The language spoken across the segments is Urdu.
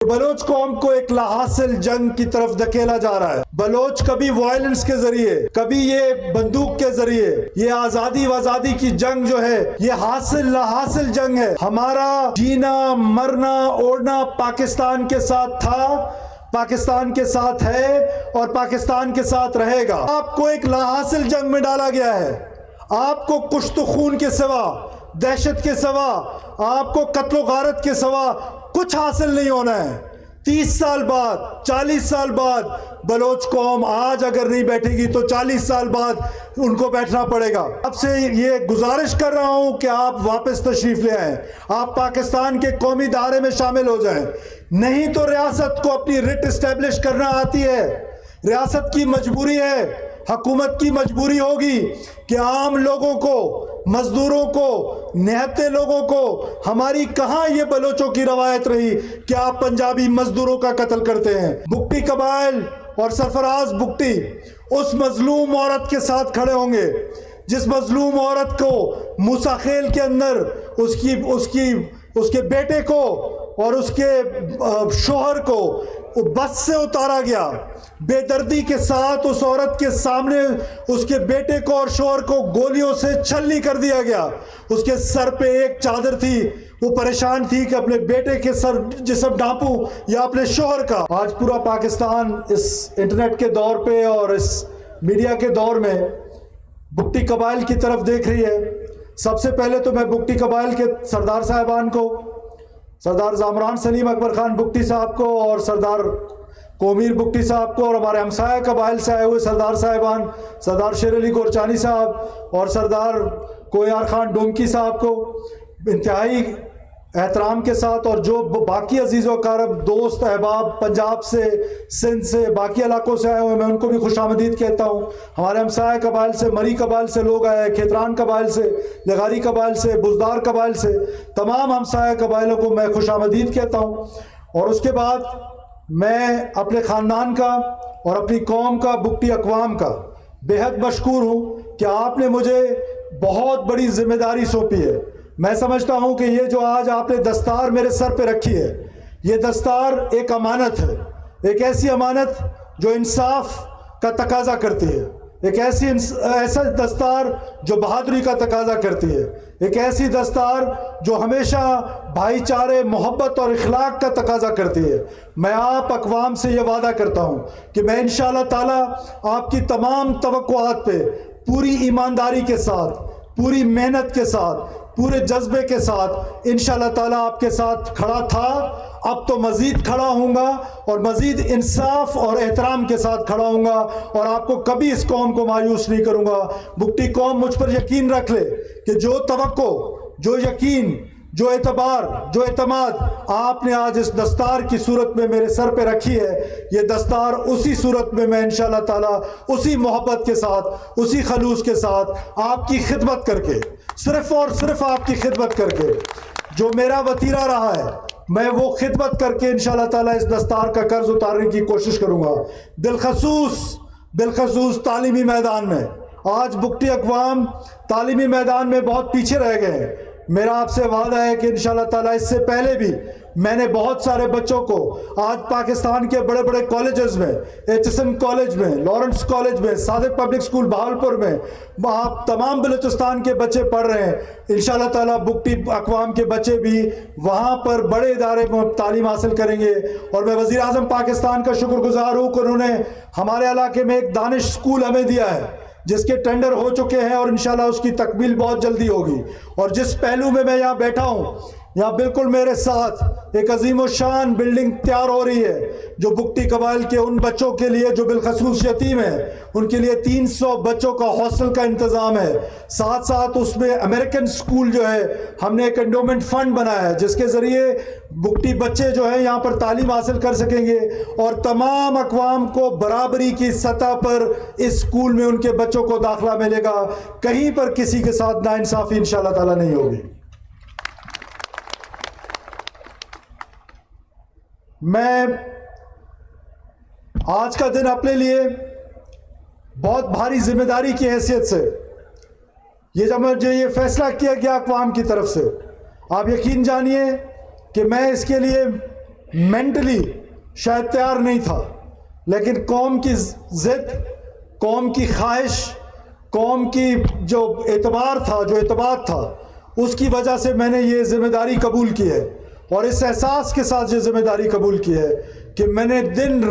بلوچ قوم کو ایک لاحاصل جنگ کی طرف دھکیلا جا رہا ہے. بلوچ کبھی وائلنس کے ذریعے، کبھی یہ بندوق کے ذریعے، یہ آزادی وازادی کی جنگ جو ہے یہ حاصل لاحاصل جنگ ہے. ہمارا جینا مرنا اوڑنا پاکستان کے ساتھ تھا، پاکستان کے ساتھ ہے اور پاکستان کے ساتھ رہے گا. آپ کو ایک لاحاصل جنگ میں ڈالا گیا ہے. آپ کو کشت و خون کے سوا، دہشت کے سوا، آپ کو قتل و غارت کے سوا کچھ حاصل نہیں ہونا ہے. 30 سال بعد، 40 سال بعد بلوچ قوم آج اگر نہیں بیٹھے گی تو 40 سال بعد ان کو بیٹھنا پڑے گا. اب سے یہ گزارش کر رہا ہوں کہ آپ واپس تشریف لے آئیں، آپ پاکستان کے قومی دائرے میں شامل ہو جائیں. نہیں تو ریاست کو اپنی رٹ اسٹیبلش کرنا آتی ہے، ریاست کی مجبوری ہے، حکومت کی مجبوری ہوگی کہ عام لوگوں کو، مزدوروں کو، نہتے لوگوں کو، ہماری کہاں یہ بلوچوں کی روایت رہی کہ آپ پنجابی مزدوروں کا قتل کرتے ہیں. بگٹی قبائل اور سرفراز بگٹی اس مظلوم عورت کے ساتھ کھڑے ہوں گے جس مظلوم عورت کو موسیٰ خیل کے اندر اس کے بیٹے کو اور اس کے شوہر کو بس سے اتارا گیا. بے دردی کے ساتھ اس عورت کے سامنے اس کے بیٹے کو اور شوہر کو گولیوں سے چھلنی کر دیا گیا. اس کے سر پہ ایک چادر تھی، وہ پریشان تھی کہ اپنے بیٹے کے سر جسم ڈھانپوں یا اپنے شوہر کا. آج پورا پاکستان اس انٹرنیٹ کے دور پہ اور اس میڈیا کے دور میں بگٹی قبائل کی طرف دیکھ رہی ہے. سب سے پہلے تو میں بگٹی قبائل کے سردار صاحبان کو، سردار زامران سلیم اکبر خان بگٹی صاحب کو اور سردار کومیر بگٹی صاحب کو اور ہمارے ہمسایہ قبائل سے آئے ہوئے سردار صاحبان، سردار شیر علی گورچانی صاحب اور سردار کویار خان ڈونکی صاحب کو انتہائی احترام کے ساتھ، اور جو باقی عزیز و اقارب دوست احباب پنجاب سے، سندھ سے، باقی علاقوں سے آئے ہوئے میں ان کو بھی خوش آمدید کہتا ہوں. ہمارے ہمسایہ قبائل سے، مری قبائل سے لوگ آئے ہیں، کھیتران قبائل سے، لغاری قبائل سے، بزدار قبائل سے، تمام ہمسایہ قبائلوں کو میں خوش آمدید کہتا ہوں. اور اس کے بعد میں اپنے خاندان کا اور اپنی قوم کا، بگٹی اقوام کا بے حد مشکور ہوں کہ آپ نے مجھے بہت بڑی ذمہ داری سونپی ہے. میں سمجھتا ہوں کہ یہ جو آج آپ نے دستار میرے سر پہ رکھی ہے، یہ دستار ایک امانت ہے، ایک ایسی امانت جو انصاف کا تقاضا کرتی ہے، ایک ایسا دستار جو بہادری کا تقاضا کرتی ہے، ایک ایسی دستار جو ہمیشہ بھائی چارے، محبت اور اخلاق کا تقاضا کرتی ہے. میں آپ اقوام سے یہ وعدہ کرتا ہوں کہ میں انشاءاللہ تعالی آپ کی تمام توقعات پہ پوری ایمانداری کے ساتھ، پوری محنت کے ساتھ، پورے جذبے کے ساتھ انشاءاللہ تعالیٰ آپ کے ساتھ کھڑا تھا، اب تو مزید کھڑا ہوں گا اور مزید انصاف اور احترام کے ساتھ کھڑا ہوں گا اور آپ کو کبھی اس قوم کو مایوس نہیں کروں گا. بگٹی قوم مجھ پر یقین رکھ لے کہ جو توقع، جو یقین، جو اعتبار، جو اعتماد آپ نے آج اس دستار کی صورت میں میرے سر پہ رکھی ہے، یہ دستار اسی صورت میں میں انشاءاللہ تعالیٰ اسی محبت کے ساتھ، اسی خلوص کے ساتھ آپ کی خدمت کر کے، صرف اور صرف آپ کی خدمت کر کے، جو میرا وطیرہ رہا ہے میں وہ خدمت کر کے انشاءاللہ تعالیٰ اس دستار کا قرض اتارنے کی کوشش کروں گا. بالخصوص تعلیمی میدان میں آج بگٹی اقوام تعلیمی میدان میں بہت پیچھے رہ گئے ہیں. میرا آپ سے وعدہ ہے کہ انشاءاللہ تعالیٰ اس سے پہلے بھی میں نے بہت سارے بچوں کو آج پاکستان کے بڑے بڑے کالجز میں، HSN کالج میں، لارنس کالج میں، صادق پبلک سکول بہاولپور میں، آپ تمام بلوچستان کے بچے پڑھ رہے ہیں. انشاءاللہ تعالیٰ بگٹی اقوام کے بچے بھی وہاں پر بڑے ادارے میں تعلیم حاصل کریں گے. اور میں وزیر اعظم پاکستان کا شکر گزار ہوں کہ انہوں نے ہمارے علاقے میں ایک دانش سکول ہمیں دیا ہے جس کے ٹینڈر ہو چکے ہیں اور انشاءاللہ اس کی تکمیل بہت جلدی ہوگی. اور جس پہلو میں یہاں بیٹھا ہوں، یہاں بالکل میرے ساتھ ایک عظیم الشان بلڈنگ تیار ہو رہی ہے جو بگٹی قبائل کے ان بچوں کے لیے جو بالخصوص یتیم ہیں، ان کے لیے 300 بچوں کا ہاسٹل کا انتظام ہے. ساتھ ساتھ اس میں امریکن سکول جو ہے ہم نے ایک انڈومنٹ فنڈ بنایا ہے جس کے ذریعے بگٹی بچے جو ہیں یہاں پر تعلیم حاصل کر سکیں گے اور تمام اقوام کو برابری کی سطح پر اس سکول میں ان کے بچوں کو داخلہ ملے گا. کہیں پر کسی کے ساتھ ناانصافی انشاءاللہ تعالیٰ نہیں ہوگی. میں آج کا دن اپنے لیے بہت بھاری ذمہ داری کی حیثیت سے جب مجھے یہ فیصلہ کیا گیا اقوام کی طرف سے، آپ یقین جانیے کہ میں اس کے لیے مینٹلی شاید تیار نہیں تھا، لیکن قوم کی ضد، قوم کی خواہش، قوم کی جو اعتبار تھا، جو اعتماد تھا، اس کی وجہ سے میں نے یہ ذمہ داری قبول کی ہے، اور اس احساس کے ساتھ یہ ذمہ داری قبول کی ہے کہ میں نے دن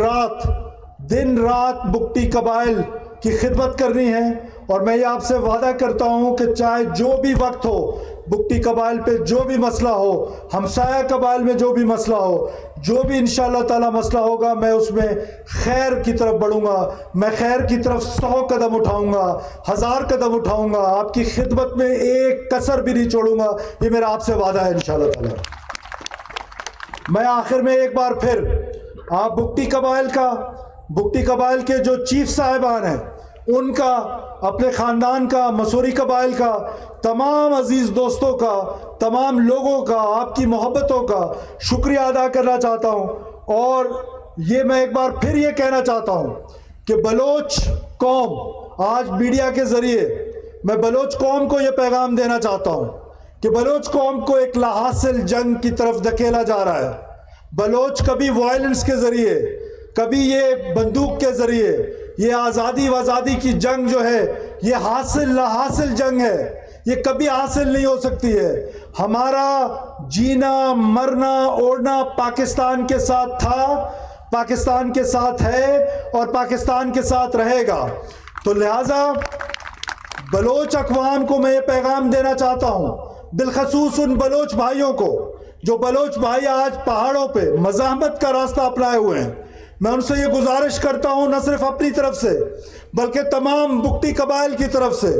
رات بگٹی قبائل کی خدمت کرنی ہے، اور میں یہ آپ سے وعدہ کرتا ہوں کہ چاہے جو بھی وقت ہو، بگٹی قبائل پہ جو بھی مسئلہ ہو، ہمسایہ قبائل میں جو بھی مسئلہ ہو، جو بھی انشاءاللہ تعالی مسئلہ ہوگا، میں اس میں خیر کی طرف بڑھوں گا، میں خیر کی طرف 100 قدم اٹھاؤں گا، 1000 قدم اٹھاؤں گا، آپ کی خدمت میں ایک کسر بھی نہیں چھوڑوں گا، یہ میرا آپ سے وعدہ ہے انشاءاللہ تعالی۔ میں آخر میں ایک بار پھر آپ بگٹی قبائل کے جو چیف صاحبان ہیں، ان کا، اپنے خاندان کا، مسوری قبائل کا، تمام عزیز دوستوں کا، تمام لوگوں کا، آپ کی محبتوں کا شکریہ ادا کرنا چاہتا ہوں، اور یہ میں ایک بار پھر یہ کہنا چاہتا ہوں کہ بلوچ قوم، آج میڈیا کے ذریعے میں بلوچ قوم کو یہ پیغام دینا چاہتا ہوں کہ بلوچ قوم کو ایک لاحاصل جنگ کی طرف دھکیلا جا رہا ہے۔ بلوچ کبھی وائلنس کے ذریعے، کبھی یہ بندوق کے ذریعے، یہ آزادی کی جنگ جو ہے، یہ لاحاصل جنگ ہے، یہ کبھی حاصل نہیں ہو سکتی ہے۔ ہمارا جینا، مرنا، اوڑنا پاکستان کے ساتھ تھا، پاکستان کے ساتھ ہے، اور پاکستان کے ساتھ رہے گا۔ تو لہٰذا بلوچ اقوام کو میں یہ پیغام دینا چاہتا ہوں، بالخصوص ان بلوچ بھائیوں کو، جو بلوچ بھائی آج پہاڑوں پہ مزاحمت کا راستہ اپنائے ہوئے ہیں۔ میں ان سے یہ گزارش کرتا ہوں، نہ صرف اپنی طرف سے بلکہ تمام بگٹی قبائل کی طرف سے،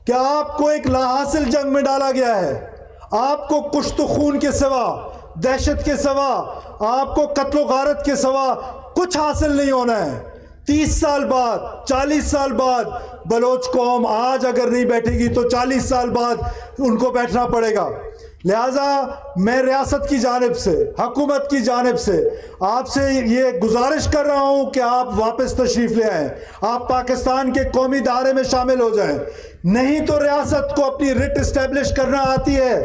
کہ آپ کو ایک لاحاصل جنگ میں ڈالا گیا ہے۔ آپ کو کشت و خون کے سوا، دہشت کے سوا، آپ کو قتل و غارت کے سوا کچھ حاصل نہیں ہونا ہے۔ 30 سال بعد، 40 سال بعد بلوچ قوم آج اگر نہیں بیٹھے گی تو 40 سال بعد ان کو بیٹھنا پڑے گا۔ لہٰذا میں ریاست کی جانب سے، حکومت کی جانب سے آپ سے یہ گزارش کر رہا ہوں کہ آپ واپس تشریف لے آئیں، آپ پاکستان کے قومی دائرے میں شامل ہو جائیں۔ نہیں تو ریاست کو اپنی رٹ اسٹیبلش کرنا آتی ہے،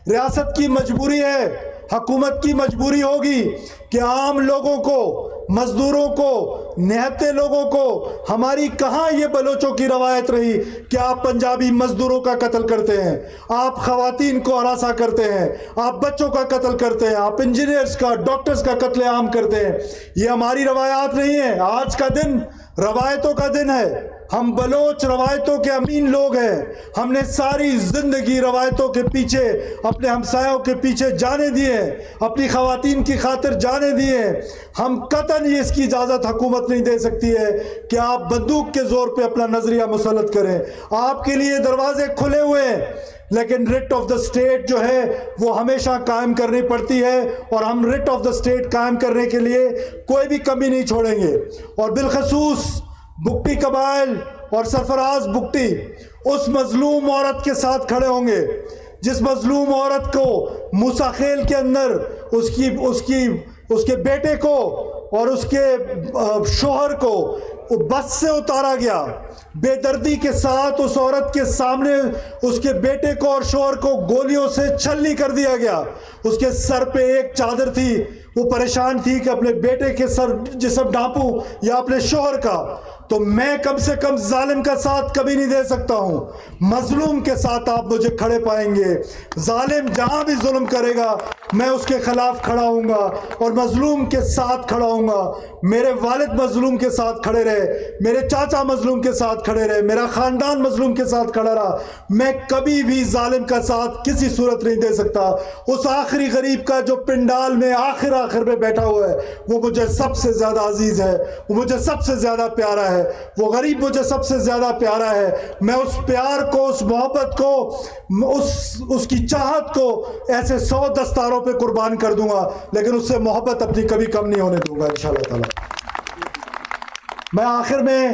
ریاست کی مجبوری ہے، حکومت کی مجبوری ہوگی کہ عام لوگوں کو، مزدوروں کو، نہتے لوگوں کو، ہماری کہاں یہ بلوچوں کی روایت رہی کہ آپ پنجابی مزدوروں کا قتل کرتے ہیں، آپ خواتین کو ہراساں کرتے ہیں، آپ بچوں کا قتل کرتے ہیں، آپ انجینئرز کا، ڈاکٹرز کا قتل عام کرتے ہیں۔ یہ ہماری روایات نہیں ہیں۔ آج کا دن روایتوں کا دن ہے۔ ہم بلوچ روایتوں کے امین لوگ ہیں۔ ہم نے ساری زندگی روایتوں کے پیچھے، اپنے ہمسایوں کے پیچھے جانے دیے، اپنی خواتین کی خاطر جانے دیے۔ ہم قطعاً یہ اس کی اجازت حکومت نہیں دے سکتی ہے کہ آپ بندوق کے زور پہ اپنا نظریہ مسلط کریں۔ آپ کے لیے دروازے کھلے ہوئے ہیں، لیکن رٹ آف دا اسٹیٹ جو ہے وہ ہمیشہ قائم کرنی پڑتی ہے، اور ہم رٹ آف دا اسٹیٹ قائم کرنے کے لیے کوئی بھی کمی نہیں چھوڑیں گے۔ اور بالخصوص بگٹی قبائل اور سرفراز بگٹی اس مظلوم عورت کے ساتھ کھڑے ہوں گے جس مظلوم عورت کو موسیٰ خیل کے اندر اس کے بیٹے کو اور اس کے شوہر کو بس سے اتارا گیا۔ بے دردی کے ساتھ اس عورت کے سامنے اس کے بیٹے کو اور شوہر کو گولیوں سے چھلنی کر دیا گیا۔ اس کے سر پہ ایک چادر تھی، وہ پریشان تھی کہ اپنے بیٹے کے سر جسم ڈھانپوں یا اپنے شوہر کا۔ تو میں کم سے کم ظالم کا ساتھ کبھی نہیں دے سکتا ہوں، مظلوم کے ساتھ آپ مجھے کھڑے پائیں گے۔ ظالم جہاں بھی ظلم کرے گا میں اس کے خلاف کھڑا ہوں گا اور مظلوم کے ساتھ کھڑا ہوں گا۔ میرے والد مظلوم کے ساتھ کھڑے رہے، میرے چاچا مظلوم کے ساتھ کھڑے رہے، میرا خاندان مظلوم کے ساتھ کھڑا رہا۔ میں کبھی بھی ظالم کا ساتھ کسی صورت نہیں دے سکتا۔ اس آخری غریب کا جو پنڈال میں آخر میں بیٹھا ہوا ہے وہ مجھے سب سے زیادہ عزیز ہے، وہ مجھے سب سے زیادہ پیارا ہے، وہ غریب مجھے سب سے زیادہ پیارا ہے۔ میں اس پیار کو، اس محبت کو، اس کی چاہت کو ایسے 100 دستاروں پہ قربان کر دوں گا، لیکن اس سے محبت اپنی کبھی کم نہیں ہونے دوں گا انشاءاللہ تعالی۔ میں آخر میں